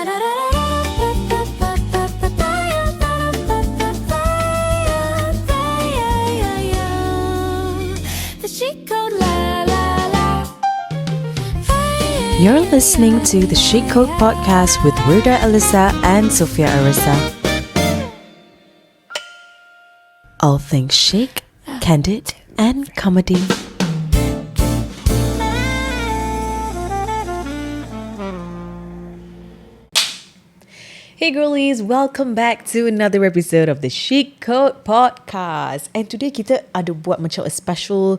You're listening to the Chic Code Podcast with Wirda Alyssa and Sophia Arisa. All things chic, candid, and comedy. Hey girlies, welcome back to another episode of the Chic Code Podcast. And today kita ada buat macam a special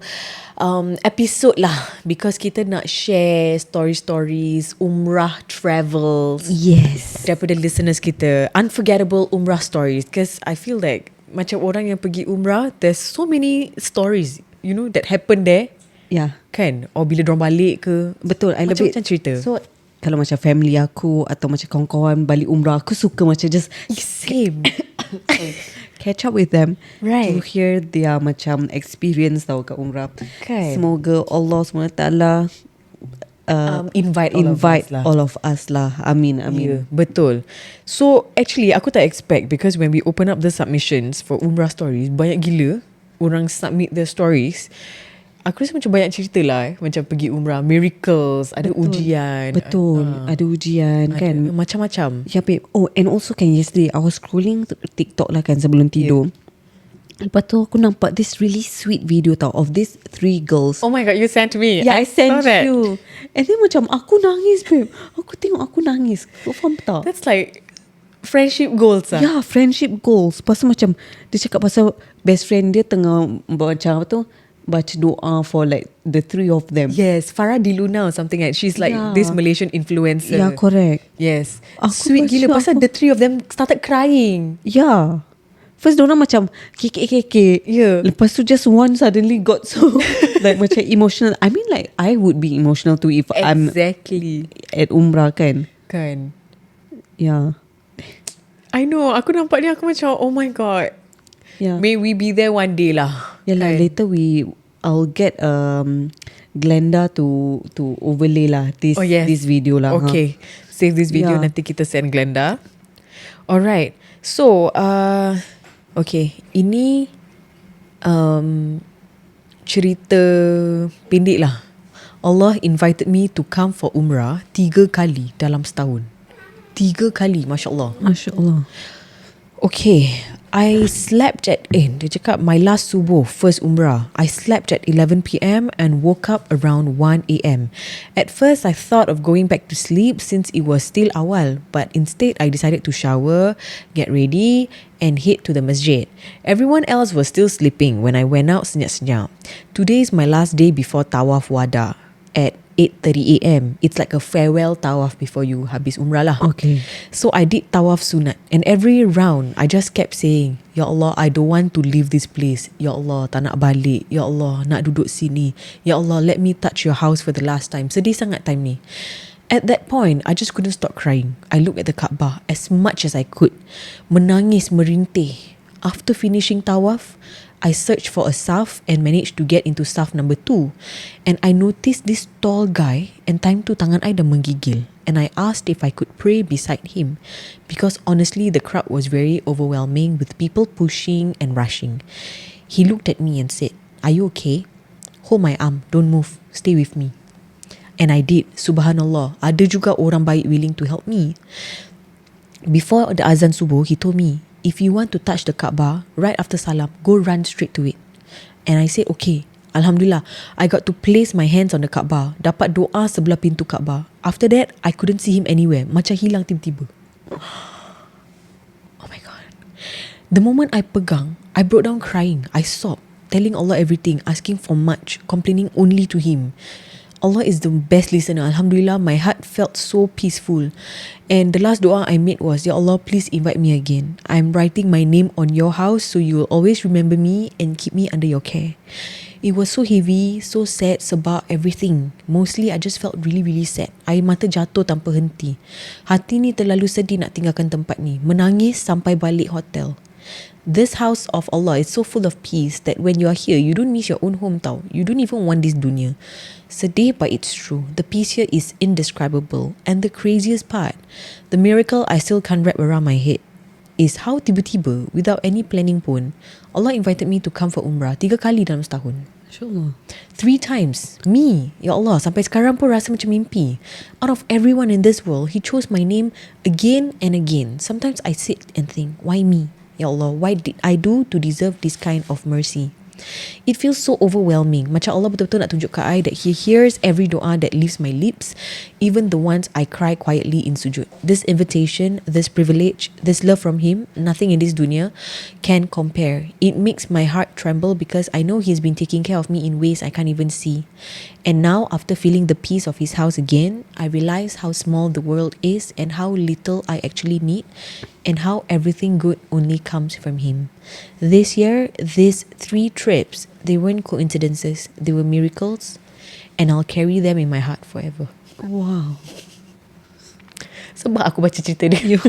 episode lah, because kita nak share stories Umrah travels. Yes. Daripada listeners kita, unforgettable Umrah stories. Because I feel like macam orang yang pergi Umrah, there's so many stories, you know, that happen there. Ya. Kan? Or bila dorang balik ke. Betul. I Macam-macam cerita. So kalau macam family aku atau macam kawan-kawan balik Umrah, aku suka macam just same. catch up with them, Right. to hear their macam experience tau kat Umrah. Kan. Semoga Allah SWT Invite all of us lah. Amin. Yeah, betul. So actually aku tak expect, because when we open up the submissions for Umrah stories, banyak gila orang submit their stories. Aku rasa macam banyak cerita lah, macam pergi Umrah, miracles, ada ujian. Betul. Ada ujian kan. Macam-macam. Ya, babe. Oh, and also kan yesterday I was scrolling TikTok lah kan sebelum tidur. Lepas tu aku nampak this really sweet video tau of these 3 girls. Oh my god, you sent me. Yeah, I sent saw that. you. And then macam aku nangis, babe. Aku tengok aku nangis. Kau faham tak? That's like friendship goals lah. Yeah, friendship goals. Lepas tu macam dia cakap pasal best friend dia tengah macam apa tu, baca doa for like the 3 of them. Yes, Farah Diluna or something like. She's like this Malaysian influencer. Yeah, correct. Yes. Aku Sweet gila pasal the 3 of them started crying. Yeah. First diorang macam kekek-kekek. Yeah. Lepas tu just one suddenly got so like macam emotional. I mean like I would be emotional too if Exactly. I'm at Umrah kan. Kan. Yeah. I know. Aku nampak dia, aku macam oh my god. Yeah. May we be there one day lah. Yeah lah, Kan? later I'll get Glenda to overlay lah this video lah. Okay. Save this video, nanti kita send Glenda. Alright. So okay, ini cerita pendek lah. Allah invited me to come for Umrah 3 kali dalam setahun. 3 kali, Masya Allah. Masya Allah. Okay, I slept at dia cakap my last subuh, first Umrah, I slept at 11 p.m. and woke up around 1 a.m. At first, I thought of going back to sleep since it was still awal, but instead I decided to shower, get ready and head to the masjid. Everyone else was still sleeping when I went out senyap-senyap. Today is my last day before tawaf wada at 8:30 a.m. It's like a farewell tawaf before you habis Umrah lah. Okay. So I did tawaf sunat, and every round I just kept saying, Ya Allah, I don't want to leave this place. Ya Allah, tak nak balik. Ya Allah, nak duduk sini. Ya Allah, let me touch your house for the last time. Sedih sangat time ni. At that point, I just couldn't stop crying. I looked at the Kaabah as much as I could. Menangis merintih. After finishing tawaf, I searched for a saf and managed to get into saf number 2. And I noticed this tall guy, and time tu tangan I dah menggigil. And I asked if I could pray beside him, because honestly the crowd was very overwhelming with people pushing and rushing. He looked at me and said, "Are you okay? Hold my arm, don't move, stay with me." And I did. Subhanallah, ada juga orang baik willing to help me. Before the azan subuh, he told me, if you want to touch the Kaabah, right after salam, go run straight to it. And I said, okay. Alhamdulillah, I got to place my hands on the Kaabah. Dapat doa sebelah pintu Kaabah. After that, I couldn't see him anywhere. Macam hilang tiba-tiba. Oh my God. The moment I pegang, I broke down crying. I sobbed, telling Allah everything, asking for much, complaining only to Him. Allah is the best listener. Alhamdulillah, my heart felt so peaceful. And the last dua I made was, Ya Allah, please invite me again. I'm writing my name on your house so you will always remember me and keep me under your care. It was so heavy, so sad, sebab everything. Mostly, I just felt really, really sad. Air mata jatuh tanpa henti. Hati ni terlalu sedih nak tinggalkan tempat ni. Menangis sampai balik hotel. This house of Allah is so full of peace that when you are here, you don't miss your own home tau. You don't even want this dunya. Sedih, but it's true. The peace here is indescribable. And the craziest part, the miracle I still can't wrap around my head, is how tiba-tiba, without any planning pun, Allah invited me to come for Umrah 3 kali dalam setahun. InsyaAllah. 3 times. Me, Ya Allah, sampai sekarang pun rasa macam mimpi. Out of everyone in this world, He chose my name again and again. Sometimes I sit and think, why me? Ya Allah, why did I do to deserve this kind of mercy? It feels so overwhelming. Macam Allah betul-betul nak tunjuk kat I that He hears every doa that leaves my lips, even the ones I cry quietly in sujud. This invitation, this privilege, this love from Him, nothing in this dunya can compare. It makes my heart tremble because I know He's been taking care of me in ways I can't even see. And now, after feeling the peace of His house again, I realize how small the world is and how little I actually need, and how everything good only comes from Him. This year, these 3 trips, they weren't coincidences, they were miracles, and I'll carry them in my heart forever. Wow. Sebab aku baca cerita dia.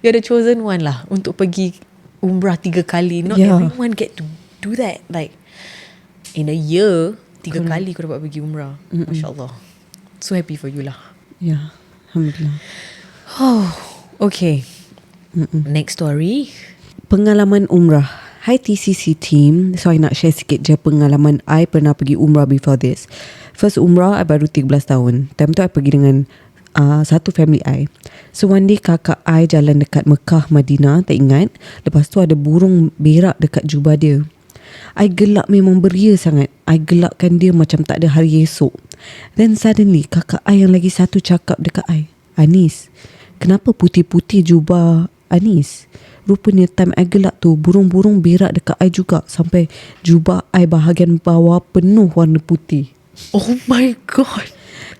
You're the chosen one lah untuk pergi Umrah 3 kali. Not everyone get to do that. Like in a year 3 kali kau dapat pergi Umrah. Masya Allah. So happy for you lah. Ya, Alhamdulillah. Oh, okay. Next story. Pengalaman Umrah. Hi TCC team. So I nak share sikit je pengalaman I pernah pergi Umrah before this. First Umrah I baru 13 tahun. Time tu I pergi dengan satu family I. So one day kakak I jalan dekat Mekah Madinah, tak ingat. Lepas tu ada burung berak dekat jubah dia. I gelak memang beria sangat. I gelakkan dia macam tak ada hari esok. Then suddenly kakak I yang lagi satu cakap dekat I, Anis, kenapa putih-putih jubah Anis? Rupanya time I gelak tu, burung-burung berak dekat I juga. Sampai jubah I bahagian bawah penuh warna putih. Oh my God.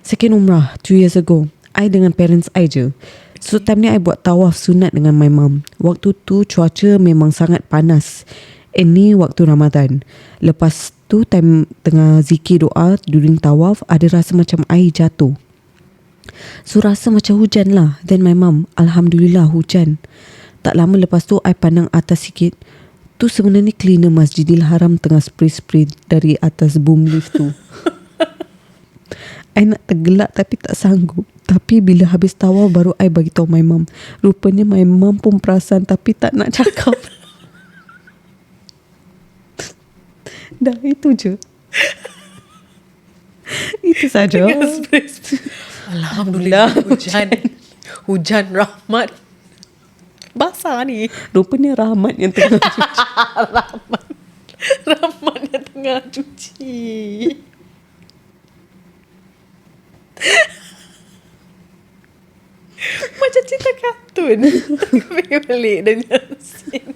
Second Umrah 2 years ago, I dengan parents I je. So time ni I buat tawaf sunat dengan my mum. Waktu tu cuaca memang sangat panas. Ni waktu Ramadan. Lepas tu time tengah zikir doa during tawaf, ada rasa macam air jatuh. So rasa macam hujan lah. Then my mum, Alhamdulillah hujan. Tak lama lepas tu I pandang atas sikit. Tu sebenarnya cleaner Masjidil Haram tengah spray-spray dari atas boom lift tu. I nak tergelak tapi tak sanggup. Tapi bila habis tawaf baru I bagi tahu my mum. Rupanya my mum pun perasan tapi tak nak cakap. Dah itu je. Itu saja. Alhamdulillah hujan. Hujan rahmat. Basah ni. Rupanya rahmat yang tengah cuci. Rahmat yang tengah cuci. Macam cerita kartun. Pergi balik dan nyasin.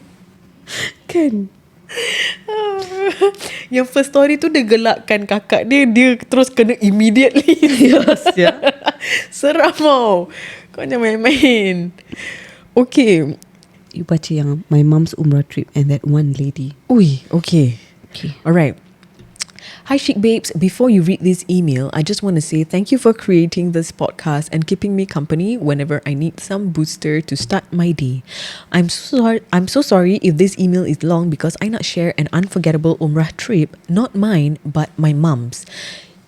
Kan? Yang first story tu dia gelakkan kakak dia, dia terus kena immediately. Yes, ya. Seram tau. Kau jangan main-main. Okay. You baca yang my mum's Umrah trip and that one lady. Ui, okay. Okay. Alright. Hi Chic Babes, before you read this email, I just want to say thank you for creating this podcast and keeping me company whenever I need some booster to start my day. I'm so sorry if this email is long because I not share an unforgettable Umrah trip, not mine, but my mum's.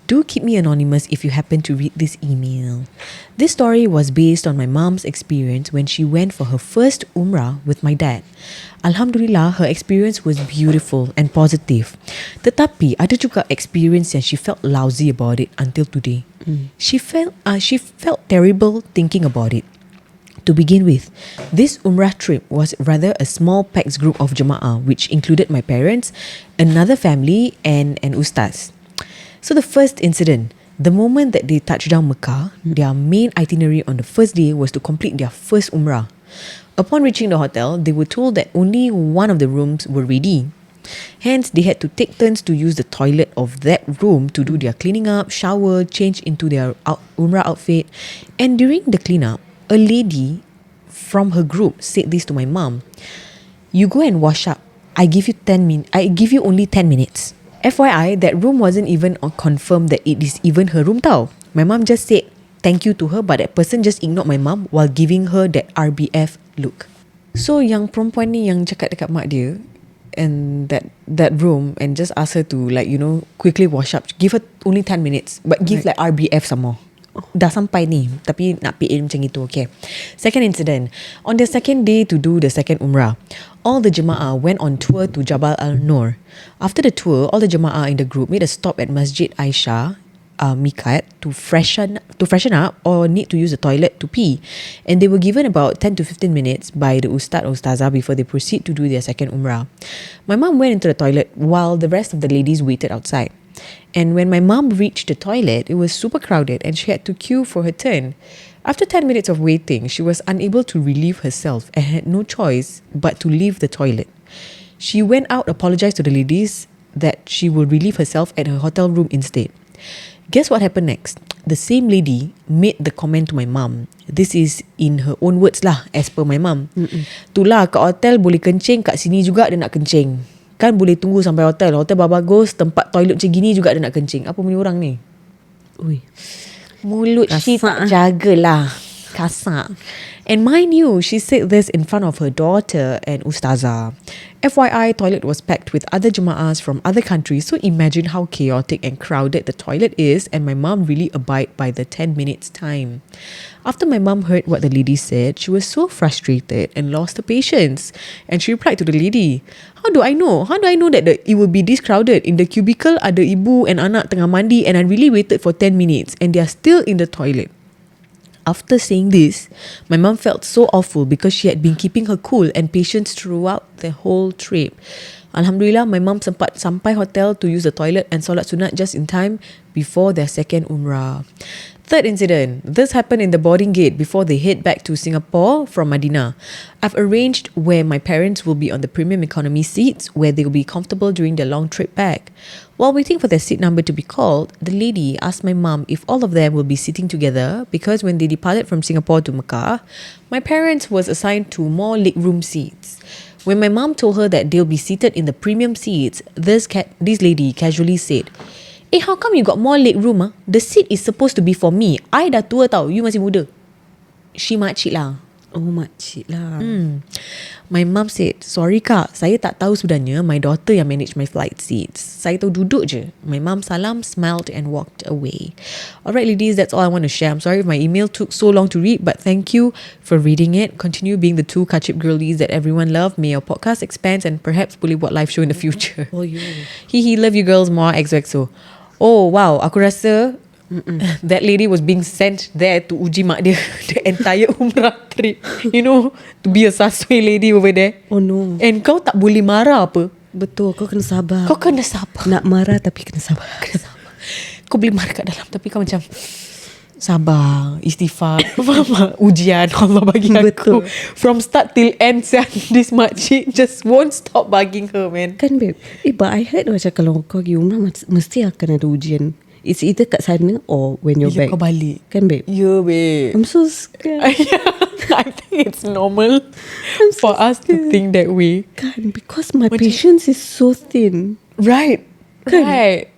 Do keep me anonymous if you happen to read this email. This story was based on my mom's experience when she went for her first Umrah with my dad. Alhamdulillah, her experience was beautiful and positive. Tetapi ada juga experience yang she felt lousy about it until today. She felt terrible thinking about it. To begin with, this Umrah trip was rather a small packed group of Jama'ah, which included my parents, another family and an ustaz. So the first incident, the moment that they touched down Mecca, their main itinerary on the first day was to complete their first Umrah. Upon reaching the hotel, they were told that only one of the rooms were ready. Hence, they had to take turns to use the toilet of that room to do their cleaning up, shower, change into their Umrah outfit. And during the cleanup, a lady from her group said this to my mum. You go and wash up. I give you only 10 minutes. FYI, that room wasn't even confirmed that it is even her room tau. My mum just said thank you to her, but that person just ignored my mum while giving her that RBF look. So yang perempuan ni yang cakap dekat mak dia and that room and just ask her to like, you know, quickly wash up. Give her only 10 minutes but give like RBF some more. Dah sampai ni tapi nak PA macam itu. Okay, second incident. On the second day to do the second Umrah, all the jemaah went on tour to Jabal Al-Nur. After the tour, all the jemaah in the group made a stop at Masjid Aisyah Mikat to freshen up or need to use the toilet to pee, and they were given about 10 to 15 minutes by the ustad or ustazah before they proceed to do their second Umrah. My mum went into the toilet while the rest of the ladies waited outside. And when my mum reached the toilet, it was super crowded and she had to queue for her turn. After 10 minutes of waiting, she was unable to relieve herself and had no choice but to leave the toilet. She went out, apologized to the ladies that she will relieve herself at her hotel room instead. Guess what happened next? The same lady made the comment to my mum. This is in her own words lah, as per my mum. Itulah kat hotel boleh kencing, kat sini juga dia nak kencing. Kan boleh tunggu sampai hotel. Hotel bagus, tempat toilet macam gini juga dia nak kencing. Apa punya orang ni? Ui. Mulut she tak jagalah. Kasar. And mind you, she said this in front of her daughter and ustazah. FYI, toilet was packed with other jemaahs from other countries, so imagine how chaotic and crowded the toilet is, and my mum really abide by the 10 minutes time. After my mum heard what the lady said, she was so frustrated and lost her patience. And she replied to the lady, How do I know? How do I know that it will be this crowded? In the cubicle, ada ibu and anak tengah mandi, and I really waited for 10 minutes, and they are still in the toilet. After saying this, my mum felt so awful because she had been keeping her cool and patience throughout the whole trip. Alhamdulillah, my mum sempat sampai hotel to use the toilet and solat sunat just in time before their second Umrah. Third incident. This happened in the boarding gate before they head back to Singapore from Madinah. I've arranged where my parents will be on the premium economy seats where they will be comfortable during their long trip back. While waiting for their seat number to be called, the lady asked my mum if all of them will be sitting together because when they departed from Singapore to Mecca, my parents was assigned to more legroom seats. When my mum told her that they'll be seated in the premium seats, this lady casually said, how come you got more leg room? The seat is supposed to be for me. I dah tua tau. You masih muda. She makcik lah. Oh, makcik lah. My mum said, sorry kak, saya tak tahu sebenarnya my daughter yang manage my flight seats. Saya tahu duduk je. My mum salam, smiled and walked away. Alright ladies, that's all I want to share. I'm sorry if my email took so long to read, but thank you for reading it. Continue being the two kachip girlies that everyone love. May your podcast expand and perhaps boleh buat live show in the future. Oh, you. Love you girls more. XOXO. Oh wow, aku rasa that lady was being sent there to uji mak dia the entire Umrah trip. You know, to be a sasway lady over there. Oh no. And kau tak boleh marah apa? Betul, kau kena sabar. Kau kena sabar. Nak marah tapi kena sabar. Kau boleh marah kat dalam tapi kau macam sabar, istighfar. Faham? Ujian Allah bagi aku. From start till end, this makcik just won't stop bugging her, man. Kan babe, but I heard macam kalau kau pergi umrah mesti akan ada ujian. It's either kat sana or when you're back. Kau balik. Kan babe? Ya babe. I'm so scared. I think it's normal for us to think that way. Kan, because my patience is so thin. Right. Kan? Right.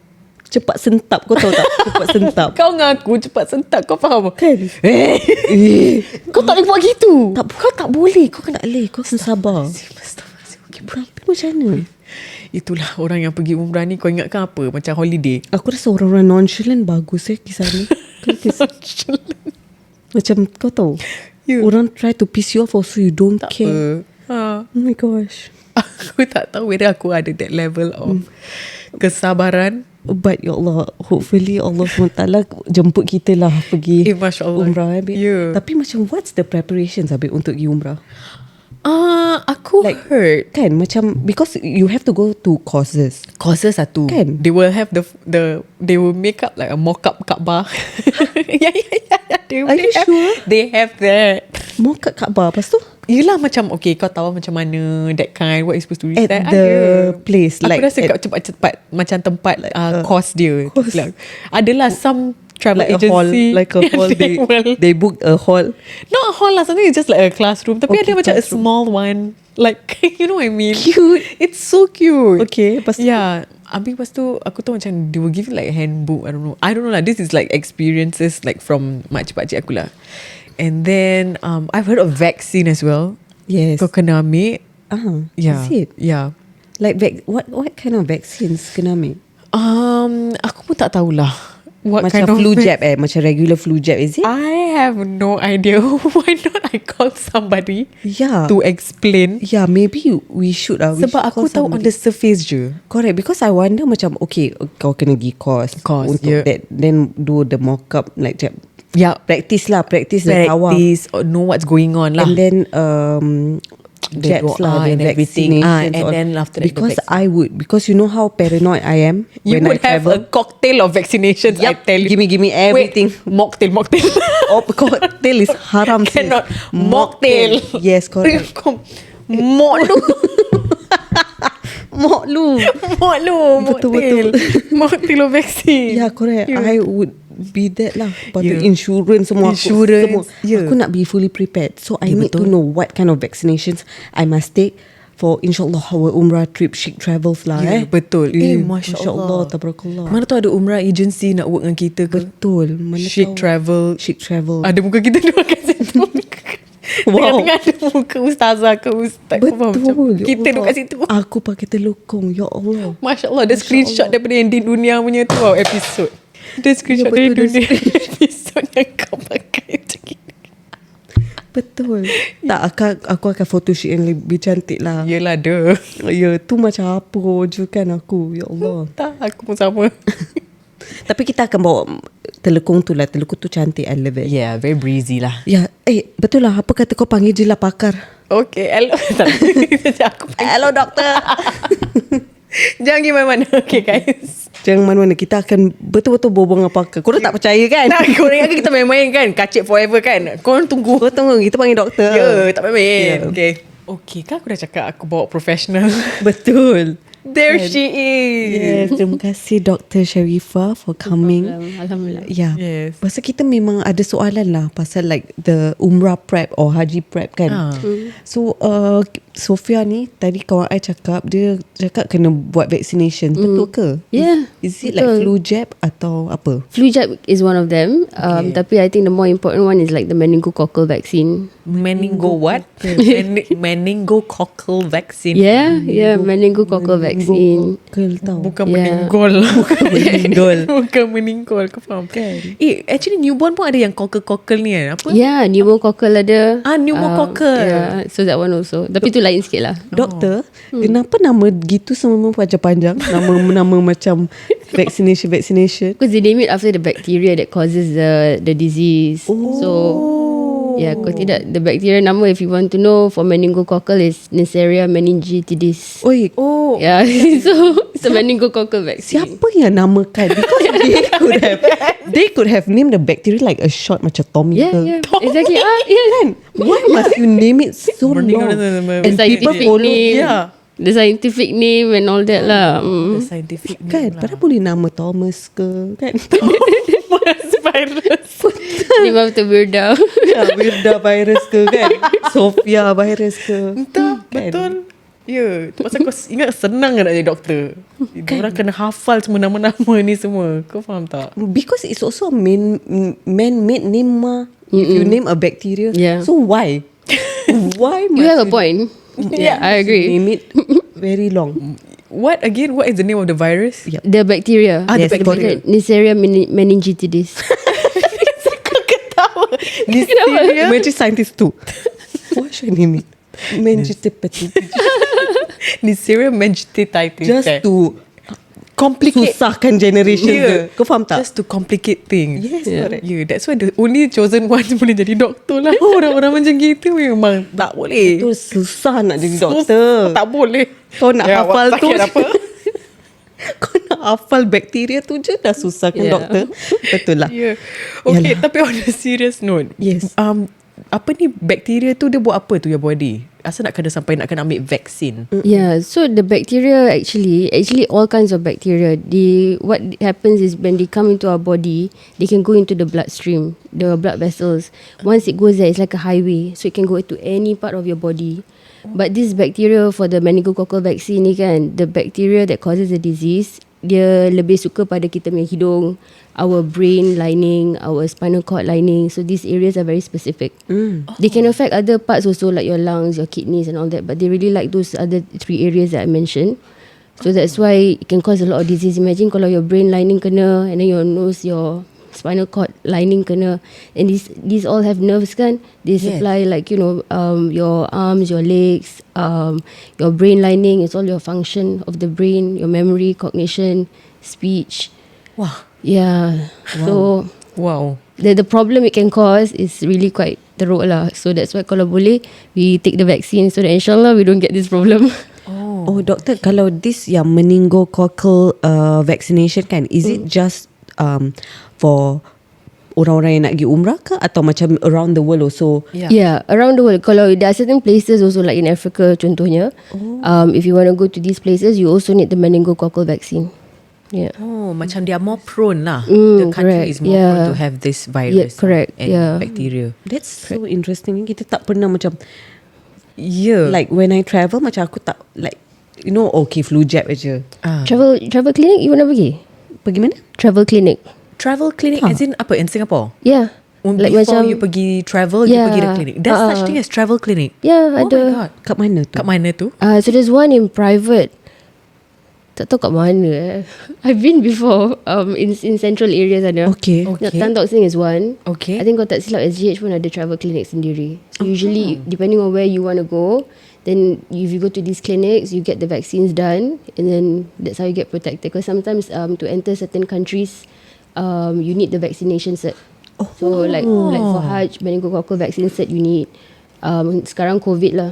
Cepat sentap, kau tahu tak? Cepat sentap. Kau ngaku cepat sentak, kau faham? Kan? Kau tak boleh buat gitu. Kau tak boleh. Kau kena kau kena sabar. Okay, Tapi macam mana? Itulah orang yang pergi umrah ni. Kau ingatkan apa? Macam holiday. Aku rasa orang-orang nonchalant bagus kisah ni. Macam kau tahu, orang try to piss you off also you don't care. Oh my gosh. Aku tak tahu whether aku ada that level of kesabaran. But ya Allah, hopefully Allah SWT jemput kita lah pergi Masya Allah. umrah. Yeah. Tapi macam what's the preparations untuk pergi umrah? Aku heard kan macam because you have to go to courses satu kan? They will have they will make up like a mock-up Kaabah. Yeah. Are you sure? They have that mock-up Kaabah. Lepas tu yelah macam okay, kau tahu macam mana that kind, what you supposed to read at the place. Aku like rasa kat cepat-cepat macam tempat course dia like, adalah some travel like agency like a hall they book a hall, not a hall lah, something it's just like a classroom tapi ada macam a small one like you know what I mean, cute, it's so cute. Okay, yeah. Habis lepas tu aku tahu macam they will give you like a handbook. I don't know lah, this is like experiences like from makcik-pakcik aku lah. And then I've heard of vaccine as well. Yes. Kau kena ambil. Yeah. Is it? Yeah. Like what kind of vaccines kena ambil? Aku pun tak tahulah. What Macam kind of flu jab macam regular flu jab, is it? I have no idea. Why not I call somebody Yeah. to explain? Yeah, maybe we should we Sebab should aku call tahu on somebody. the surface je. Correct, because I wonder macam okay, kau kena pergi course untuk yeah. that, then do the mock up like that. Yeah. Practice the tawaf. Practice or know what's going on lah. And then The jabs doa lah, the and everything. vaccinations And all. then after that, the because vaccine. because you know how paranoid I am You when would I have travel. a cocktail of vaccinations. I Yup, tell you. give me everything. Wait, mocktail. Oh, cocktail is haram. sis. Cannot. Mocktail. Yes, correct. Moklu. Moklu. Betul. Mocktail of vaccine. Yeah, correct. Yeah. I would be that lah. But the Yeah. insurance semua. Insurance, yeah. Aku nak be fully prepared. So I need to know what kind of vaccinations I must take for insyaAllah our Umrah trip, chic travels lah. Betul. Masya Allah. Tabarakallah. Mana tahu ada Umrah agency nak work dengan kita ke? Betul. Mana Chic tahu. travel. Chic travel. Ada muka kita dua kat situ. Wow. Tengah-tengah ada muka ustazah ke ustaz. Kau faham macam Betul. Ya kita duduk Allah. kat situ. Aku pakai telukong. Ya Allah. Masya Allah. Ada screenshot daripada yang di dunia punya tu episode. Ada screenshot dari betul, dunia episode yang kau pakai macam ni. Betul. Tak, aku akan photoshoot yang lebih cantik lah. Yelah dah. Ya, tu macam apa je kan aku. Ya Allah. Tak, aku pun sama. Tapi kita akan bawa telekung tu lah. Telekung tu cantik. I love it. Yeah, very breezy lah. Ya, betul lah. Apa kata kau panggil je lah pakar. Okay, hello. Aku Hello, doktor. jangan pergi mana-mana. Okay guys. Jangan mana-mana. Kita akan betul-betul berbual dengan pakar. Korang tak percaya kan? Nah, korang ingat kita main-main kan? Kacip forever kan? Korang tunggu. Kau tunggu. Kita panggil doktor. Ya, tak main-main. Yeah. Okay. Okay, kan aku dah cakap aku bawa professional. Betul. There she is. Yes, terima kasih Dr. Sharifah for coming. Alhamdulillah. Ya. Yes. Pasal kita memang ada soalan lah pasal like the Umrah prep or Haji prep kan. So Sofia ni tadi kawan I cakap, dia cakap kena buat vaccination. Betul ke? Yeah, Is it like betul. flu jab atau apa? Flu jab is one of them. Tapi I think the more important one is like the meningococcal vaccine. Meningo what? Meningococcal vaccine. Yeah, meningococcal vaccine. Meningococcal tau. Bukan Yeah. meningol. Meningol. Bukan meningol. Kau faham? Kan. Actually newborn pun ada yang cockle ni kan? Apa? Yeah, pneumococcal ada. Pneumococcal. Yeah, so that one also. Tapi tu lain sikit lah. Doktor, kenapa nama gitu semua panjang-panjang? Nama macam vaccination. Because they name it after the bacteria that causes the disease. So yeah, kalau tidak, the bacteria nama, if you want to know, for meningococcal is Neisseria meningitidis. Oi, Yeah, so it's a meningococcal vaccine. siapa yang namakan? Because they could have named the bacteria like a short macam Tommy Yeah, ke. yeah, exactly. Kan? Why must you name it so long? The And people scientific follow. name, Yeah. the scientific name and all that lah. The scientific Kan, name padahal boleh nama Thomas ke. Kan? virus. Name after Wirda. Ya, Wirda virus ke kan. Sofia virus ke. Entah, Kan? betul. Ya, pasal kau ingat senang kan nak jadi doktor. Orang kena hafal semua nama-nama ni semua. Kau faham tak? Because it's also a man-made name ma. If you name a bacteria. Yeah. So why? Why You have a point. Yeah, I agree. name it very long? What again? What is the name of the virus? Yeah. The bacteria. The bacteria. Neisseria meningitidis. Kau ketawa. Listeria. Magic scientist too. What should I name it? Meningitis. Neisseria meningitidis. Just to complicate. susahkan generation ke. Kau faham tak? Just to complicate things. Yes, Yeah. correct. Yeah, that's why the only chosen ones boleh jadi doktor lah. Orang-orang macam gitu memang tak boleh. Itu susah nak jadi doktor. Tak boleh. Kau nak hafal awak tu sakit apa? Kau nak hafal bakteria tu je dah susah kan Yeah. doktor. Betul lah. Yeah. Okay, Yalah. tapi on a serious note. Yes. Apa ni bakteria tu dia buat apa tu your body? Asal nak kena ambil vaksin? Yeah, so the bacteria actually all kinds of bacteria. What happens is when they come into our body, they can go into the bloodstream, the blood vessels. Once it goes there, it's like a highway, so it can go to any part of your body. But this bacteria for the meningococcal vaccine ni kan, the bacteria that causes the disease dia lebih suka pada kita punya hidung, our brain lining, our spinal cord lining. So these areas are very specific. They can affect other parts also, like your lungs, your kidneys and all that, but they really like those other 3 areas that I mentioned. So that's why it can cause a lot of disease. Imagine kalau your brain lining kena, and then your nose, your spinal cord lining kena, and these all have nerves kan. They supply like your arms, your legs, your brain lining. It's all your function of the brain, your memory, cognition, speech. Wah. Yeah. So Wow. the problem it can cause is really quite teruk lah. So that's why kalau boleh we take the vaccine so that insyaAllah we don't get this problem. Oh doktor, kalau this yang meningococcal vaccination kan, is it just for orang-orang yang nak pergi umrah ke, atau macam around the world also? Yeah, around the world. Kalau there are certain places also, like in Africa contohnya, if you want to go to these places, you also need the meningococcal vaccine. Yeah. Oh, macam they are more prone lah. The country correct. is more prone to have this virus correct. and bacteria. That's so interesting. Kita tak pernah macam Yeah. like when I travel, macam aku tak like okay, flu jab aja. Travel clinic, you want to pergi? Pergi mana? Travel clinic. Travel clinic as in apa, in Singapore? Yeah. Like Before macam, you pergi travel, you pergi the clinic. There's such thing as travel clinic. Yeah, Oh ada. my god. Kat mana tu? Kat mana tu? So there's one in private. Tak tahu kat mana. I've been before in central areas ada. Okay. Tan Tock Seng is one. Okay. I think kalau tak silap SGH pun ada travel clinic sendiri. So usually depending on where you want to go, then if you go to these clinics, you get the vaccines done, and then that's how you get protected. Because sometimes to enter certain countries, you need the vaccination cert. So like for Hajj, meningococcal vaccine cert you need. Sekarang COVID lah.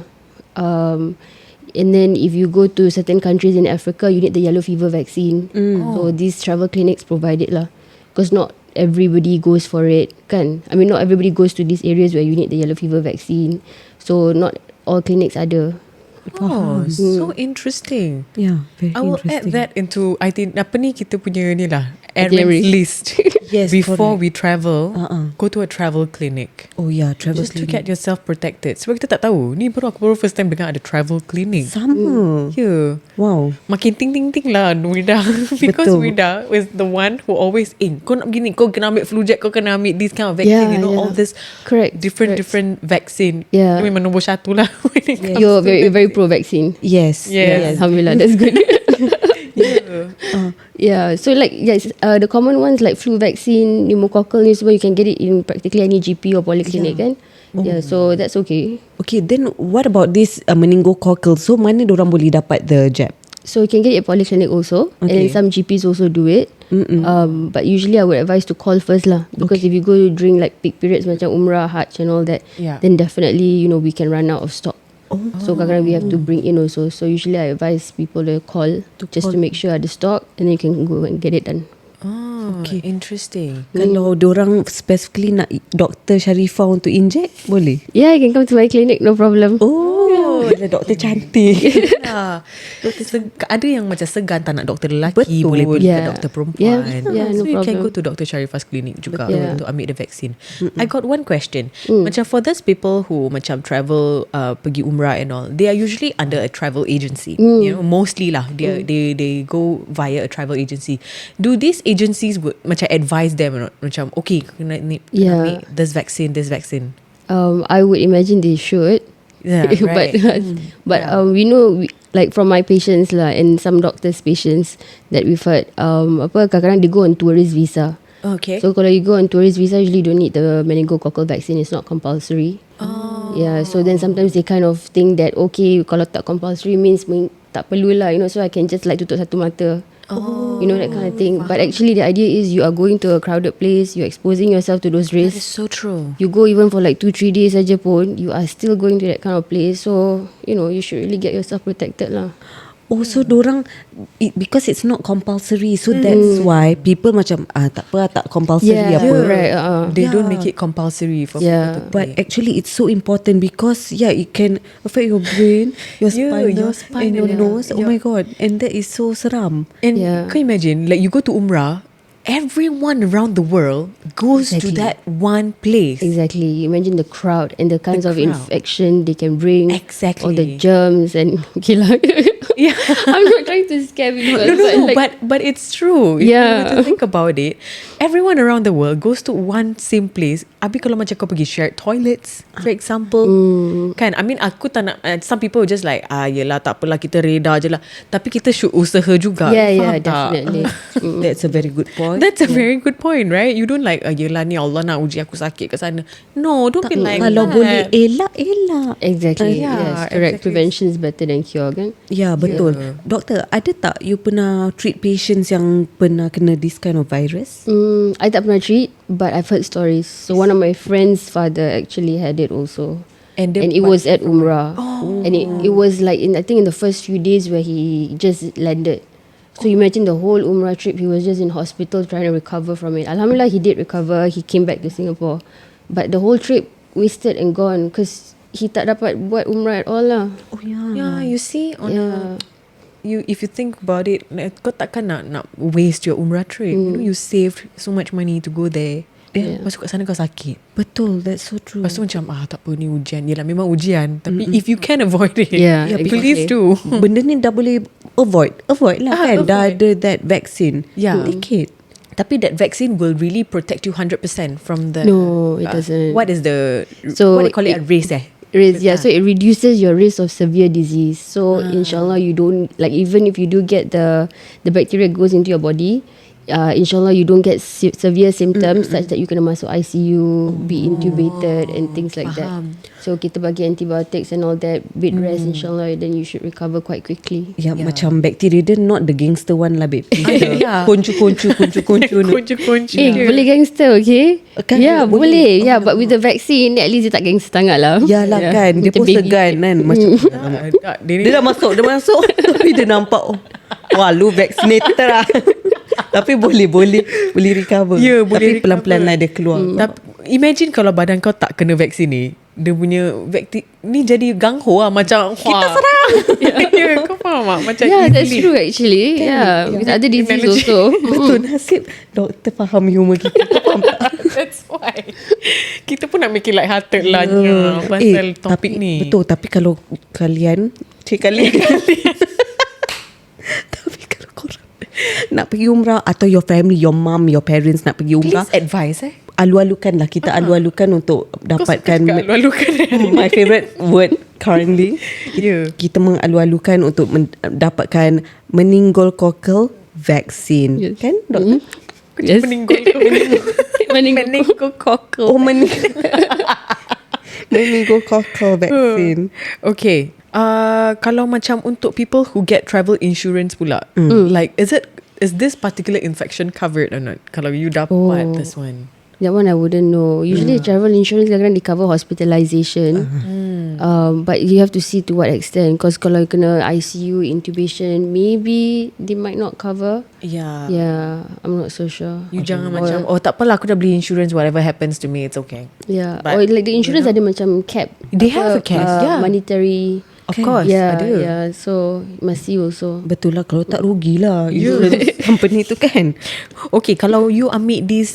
And then if you go to certain countries in Africa, you need the yellow fever vaccine. So these travel clinics provide it lah. Because not everybody goes for it kan. I mean not everybody goes to these areas where you need the yellow fever vaccine. So not all clinics ada. Oh, so interesting. Yeah, very I will interesting. add that into apa ni kita punya ni lah Itinerary. errands list. Yes, Before correct. we travel, go to a travel clinic. Oh yeah, travel Just to clinic. get yourself protected. Sebab kita tak tahu. Ni aku baru first time dengar ada travel clinic. Sama. Yeah. Wow. Makin ting-ting-ting lah Wida. Because Betul. Wida was the one who always kau nak begini, kau kena ambil flu jab, kau kena ambil this kind of vaccine, all this Correct. different vaccine. Yeah. Dia memang nombor 1 lah when it comes You're to very vaccine. pro vaccine. Yes. Yes. Alhamdulillah, that's good. Yeah, so like the common ones like flu vaccine, pneumococcal ni semua you can get it in practically any GP or polyclinic kan. Yeah, so that's okay. Okay, then what about this meningococcal? So mana diorang boleh dapat the jab? So you can get it at polyclinic also, and then some GPs also do it. But usually I would advise to call first lah, because if you go during like peak periods macam Umrah, Hajj and all that, then definitely we can run out of stock. So kadang-kadang we have to bring in also. So usually I advise people to call to make sure ada stock, and then you can go and get it done. Oh, okay. Interesting. Kalau diorang specifically nak Dr. Sharifah untuk inject, boleh? Yeah, you can come to my clinic, no problem. Oh, doktor cantik. Ada yang macam segan tak nak doktor lelaki, Betul. boleh pergi ke Yeah. doktor perempuan. Yeah, So no you can problem. go to Dr. Sharifah's clinic juga Betul. untuk ambil the vaccine. I got one question. Macam for those people who macam travel pergi umrah and all, they are usually under a travel agency. Mostly lah they go via a travel agency. Do these agencies would macam advise them or not? Macam okay, kena ambil this vaccine. I would imagine they should. Yeah, right. but we know like from my patients lah, and some doctors' patients that we've heard, kadang-kadang they go on tourist visa. Okay. So kalau you go on tourist visa, usually you don't need the meningococcal vaccine. It's not compulsory. Yeah, so then sometimes they kind of think that okay, kalau tak compulsory means tak perlu lah, so I can just like tutup satu mata. That kind of thing. But actually the idea is you are going to a crowded place, you're exposing yourself to those That is risks. so true. You go even for like 2-3 days saja pun, you are still going to that kind of place. So you should really get yourself protected lah. Oh, so diorang because it's not compulsory, so that's why people macam tak apa, tak compulsory apa. right. They don't make it compulsory for Yeah. people to But pay. actually it's so important because it can affect your brain, your spine, your spine and your and nose. Oh your- my god, and that is so seram. And Yeah. can you imagine, like you go to Umrah, everyone around the world goes to Exactly. that one place. Exactly. Imagine the crowd and the kinds of crowd. infection they can bring. Exactly. All the germs and okay lah. Yeah. I'm not trying to scare people. No, like, but it's true. If you Yeah. were to think about it, everyone around the world goes to one same place. Habis kalau macam kau pergi shared toilets, for example, kan? I mean, aku tak nak. Some people just like, yelah, tak apalah, kita reda je lah. Tapi kita should usaha juga. yeah, Faham tak? definitely. That's a very good point. That's a very good point, right? You don't like, yelah ni Allah nak uji aku sakit kat sana. No, don't be like Kalau that. boleh elak. Exactly. Yeah, Yes, correct. exactly. Prevention is better than cure, kan? Ya, betul. Doktor, ada tak you pernah treat patients yang pernah kena this kind of virus? I tak pernah treat, but I've heard stories. So one of my friend's father actually had it also. And And it was at Umrah. And it was like I think in the first few days where he just landed. So you imagine the whole Umrah trip, he was just in hospital trying to recover from it. Alhamdulillah, he did recover. He came back to Singapore. But the whole trip wasted and gone because he tak dapat buat Umrah at all lah. Oh ya. Yeah, you see, Yeah. if you think about it, kau takkan nak waste your Umrah trip. You know, you saved so much money to go there. Lepas tu kat sana kau sakit. Betul, that's so true. Lepas tu macam tak apa ni ujian. Yelah memang ujian. Tapi if you can avoid it, Yeah, please exactly. do. Benda ni dah boleh avoid lah kan. Dah avoid. ada that vaccine. Yeah. Take it. Tapi that vaccine will really protect you 100% from the... No, it doesn't. What is the... So what do you call it? A race So it reduces your risk of severe disease. So inshallah you don't, like, even if you do get the bacteria goes into your body, inshallah you don't get severe symptoms such that you kena masuk ICU, be intubated and things like Faham. that. So kita bagi antibiotics and all that, bed rest inshallah, then you should recover quite quickly. Ya, macam bacteria dia not the gangster one lah, babe. Yeah. Koncu ni. Kunci-kunci. Boleh gangster, okay? Kan, Yeah, boleh. boleh. Yeah, but with the vaccine, at least dia tak gangster sangat lah. Yalah kan. Dia Macam pun baby. segan kan. Macam dia dah masuk. Tapi dia nampak, wah, lu vaccinated lah. Tapi boleh recover. Ya, boleh Tapi pelan-pelan lah dia keluar. Imagine kalau badan kau tak kena vaksin ni, dia punya ni jadi gangho lah, macam kita serang. Yeah, kau faham tak? Macam Yeah, that's easily. true actually. Yeah, with other disease also. Betul, nasib doktor faham humor kita. Kau faham tak? That's why kita pun nak make it light-hearted lah pasal topik tapi, ni. Betul, tapi kalau kalian tapi kalau korang nak pergi umrah atau your family, your mom, your parents nak pergi umrah, Please advise alu-alukan lah. Kita alu-alukan untuk dapatkan alu-alukan. my favourite word currently. Yeah. Kita mengalu-alukan untuk mendapatkan meningococcal vaccine. Yes. Kan, doktor? Yes. Meningococcal. Oh, meningococcal vaccine. Okay. Kalau macam untuk people who get travel insurance pula, like is this particular infection covered or not? Kalau you dapat this one. That one I wouldn't know. Usually travel insurance kadang-kadang they cover hospitalization. But you have to see to what extent. Because kalau you kena ICU, intubation, maybe they might not cover. Yeah. Yeah, I'm not so sure. You jangan macam tak apalah aku dah beli insurance, whatever happens to me it's okay. Yeah. But, Or like the insurance ada macam cap. They have a cap, yeah. Monetary. Of course, Yeah, ada. yeah. So must see also. Betul lah, kalau tak rugilah insurance company tu kan. Okay, kalau you ambil this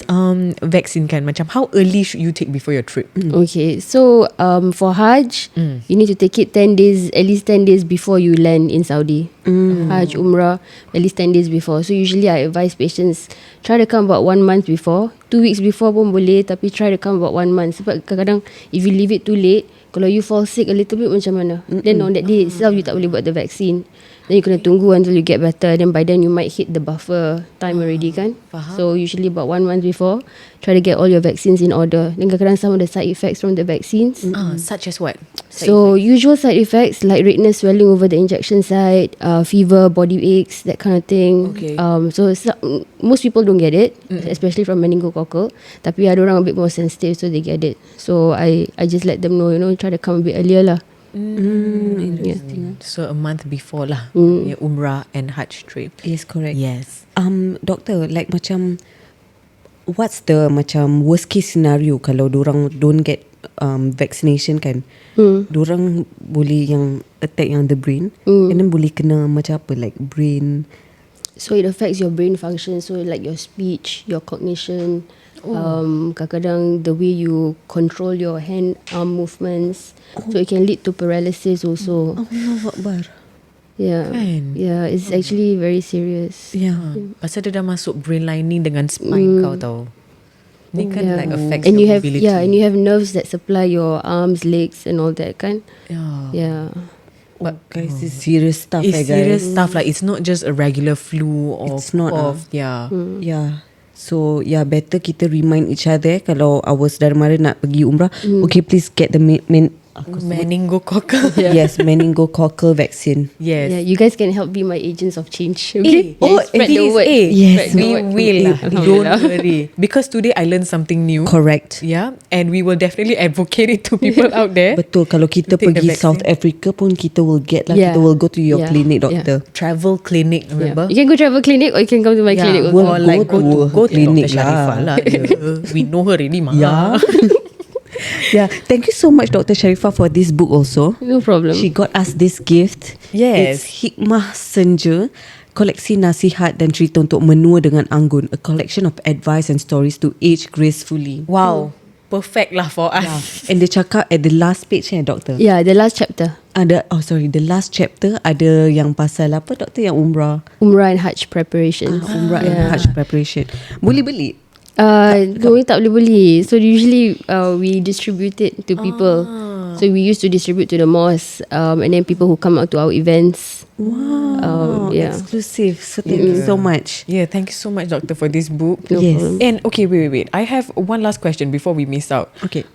vaccine kan, macam how early should you take before your trip? Okay, so for Hajj, you need to take it 10 days, at least 10 days before you land in Saudi. Hajj, Umrah, at least 10 days before. So usually I advise patients try to come about 1 month before. 2 weeks before pun boleh, tapi try to come about 1 month. Sebab kadang-kadang if you leave it too late, kalau you fall sick a little bit macam mana? Then on that day itself you tak boleh buat the vaccine. Then you kena tunggu until you get better. Then by then you might hit the buffer time already kan. Faham. So usually about 1 month before, try to get all your vaccines in order. Then kadang-kadang some of the side effects from the vaccines. Such as what? So usual side effects like redness, swelling over the injection site, fever, body aches, that kind of thing. Okay. So most people don't get it, especially from meningococcal. Tapi ada orang a bit more sensitive, so they get it. So I just let them know, try to come a bit earlier lah. Interesting. So a month before lah, your Umrah and Hajj trip. Yes, correct. Yes. Doctor, like macam what's the macam worst case scenario kalau dorang don't get vaccination kan? Dorang boleh yang attack yang the brain, and then boleh kena macam apa, like brain. So it affects your brain function. So like your speech, your cognition, kadang-kadang the way you control your hand arm movements. So it can lead to paralysis also. Allahu Akbar. Yeah. Kan? Yeah, it's actually very serious. Yeah. Pasal dia dah masuk brain lining dengan spine kau tau. Ni kan like affects And you your have mobility. and you have nerves that supply your arms, legs and all that kan. Yeah. Yeah. But guys, it's serious stuff, It's guys. serious stuff. Like it's not just a regular flu or It's not, cough. Yeah. Yeah. So better kita remind each other kalau our saudara mara nak pergi umrah. Okay, please get the Meningococcal. yes, meningococcal vaccine. Yes. Yeah, you guys can help be my agents of change. Okay? Spread the please, word. Yes, Spread the we word. will. Don't Alhamdulillah. worry. Because today I learned something new. Correct. Yeah, and we will definitely advocate it to people out there. Betul, kalau kita Take the pergi vaccine. South Africa pun kita will get lah. Yeah. Kita will go to your Yeah. clinic, Yeah. doctor. Travel clinic, Yeah. remember? You can go travel clinic or you can come to my clinic also. Or like go to go to clinic Dr. Sharifah lah. lah. We know her already, ma. Yeah. Yeah. Thank you so much, Dr. Sharifah, for this book also. No problem. She got us this gift. Yes. It's Hikmah Senja, koleksi nasihat dan cerita untuk menua dengan anggun. A collection of advice and stories to age gracefully. Wow, perfect lah for us. And dia cakap at the last page doctor. Yeah, the last chapter. The last chapter ada yang pasal apa, doctor, yang umrah. Umrah and Hajj preparations. Umrah and Hajj preparation. Boleh beli? No, tak boleh beli. So usually we distribute it to people. So we used to distribute to the mosque and then people who come out to our events. Wow, Yeah. exclusive. So thank you so much. Yeah, thank you so much, doctor, for this book. No Yes. problem. And okay, wait. I have one last question before we miss out. Okay.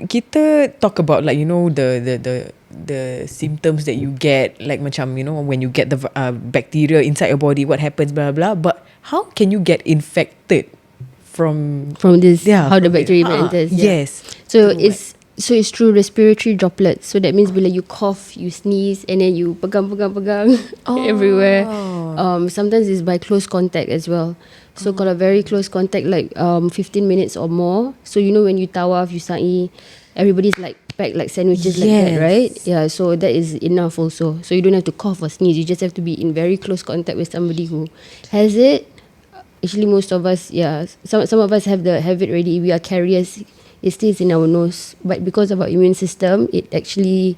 Kita talk about like the symptoms that you get, like macam when you get the bacteria inside your body, what happens, blah blah. But how can you get infected from This, Yeah, how the from it. bacteria enters. Yeah. Yes. So it's through respiratory droplets. So that means bila you cough, you sneeze, and then you pegang everywhere. Sometimes it's by close contact as well. So kalau very close contact, like 15 minutes or more. So when you tawaf, you sa'i, everybody's like packed like sandwiches like that, Yes. right? Yeah. So that is enough also. So you don't have to cough or sneeze. You just have to be in very close contact with somebody who has it. Actually, most of us, some of us have it already. We are carriers. It stays in our nose, but because of our immune system, it actually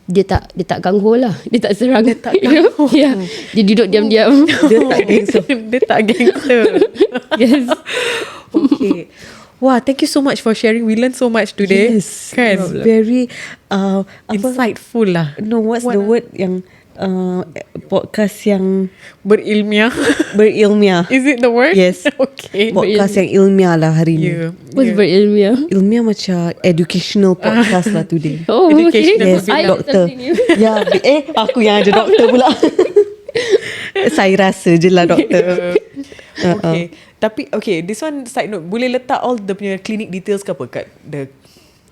dia tak ganggu lah. Dia tak serang. Dia tak ganggu. Yeah. Dia duduk diam-diam. Dia tak gangster. Dia tak gangster. Yes. Okay. Wow, thank you so much for sharing. We learned so much today. Yes. Kan? Very Insightful lah. No, what's the word yang podcast yang Berilmiah. berilmiah. Is it the word? Yes. Okay. Podcast yang ilmiah lah hari ni. Yeah. What's berilmiah? Ilmiah macam educational podcast lah today. Oh, okay. Educational. Yes, I learned doktor. something new. Ya, aku yang ada doktor pula. Saya rasa je lah doktor. Okay. Tapi okay, this one side note, boleh letak all the punya clinic details ke apa kat the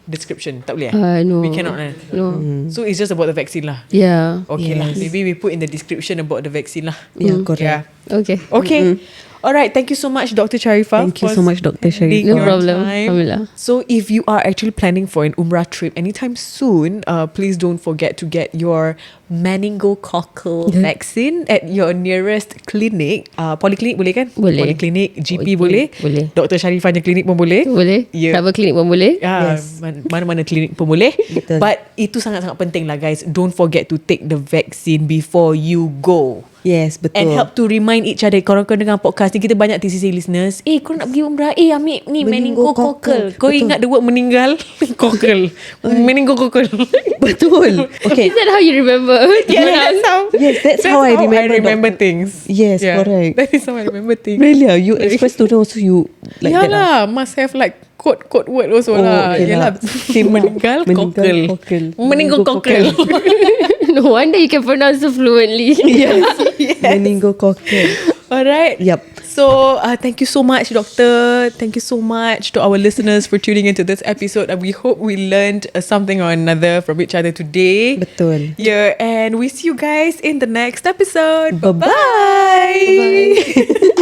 description? Tak boleh No. We cannot No. So it's just about the vaccine lah. Yeah. Okay lah. Yes. Maybe we put in the description about the vaccine lah. Ya, correct. Yeah. Okay. Okay. Alright, thank you so much, Dr. Sharifah. Thank you for so much, Dr. Sharifah. spending No your problem. time. Alhamdulillah. So if you are actually planning for an Umrah trip anytime soon, please don't forget to get your meningococcal vaccine at your nearest clinic. Polyclinic boleh kan? Boleh. Polyclinic, GP Okay, boleh. boleh. Dr. Sharifahnya klinik pun boleh. Boleh. Yeah. Travel clinic pun boleh. Yes. Mana-mana klinik pun boleh. Betul. But itu sangat-sangat penting lah guys. Don't forget to take the vaccine before you go. Yes, betul. And help to remind each other. Korang-korang dengar podcast ni, kita banyak TCC listeners. Korang nak pergi umrah, ambil ni meningococcal. Kau Betul. ingat the word meninggal? Cockle. Meningococcal. Betul. Okay. Is that how you remember? Yeah, that's how. Yes, that's how I remember things. Yes, correct. That is how I remember things. Really? You express to know also you like Yeah that lah. lah, must have like code word also Oh, lah. okay Yalah, lah. meninggal, cockle. Meningococcal. No wonder you can pronounce so fluently. Yes. Meningococcal. Alright. Yup. So thank you so much, Doctor. Thank you so much to our listeners for tuning into this episode. And we hope we learned something or another from each other today. Betul. Yeah, and we see you guys in the next episode. Bye-bye. Bye-bye.